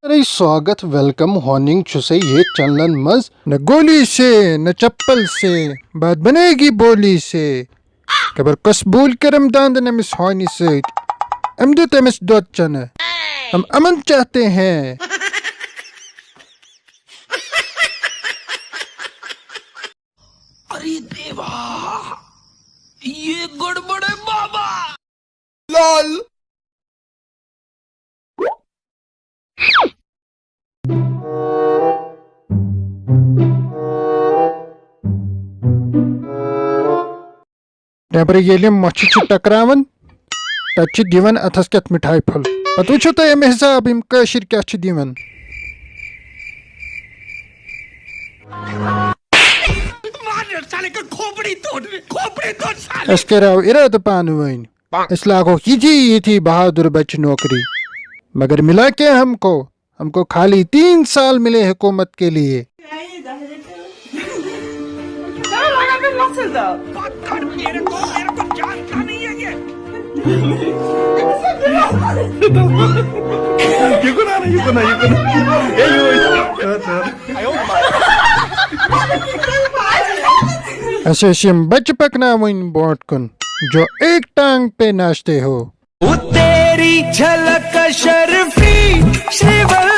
अरे स्वागत welcome horning छुसे ये चलन मज न गोली से न चप्पल से बात बनेगी बोली से खबर कसबूल करम दांद न मिस हॉनी से अमदुत मिस दोत चन हम अमन चाहते हैं। अरे देवा ये गड़बड़ है बाबा। लाल नेबर ये मच्छी टकरावन तक दिवन अथस कत मिठाई फल पत वो तो अमे हिसाब यम कशिर क्या दिवन अस कराव इराद पान वन अस लागो यथी बहादुर बच नौकरी मगर मिला क्या हमको खाली 3 साल मिले हुकूमत के लिए। मेरे को जानता नहीं है ये। ऐसे बच पकना वन बोट कुन जो एक टांग पे नाचते हो। तेरी झलक शर्फी श्रीवल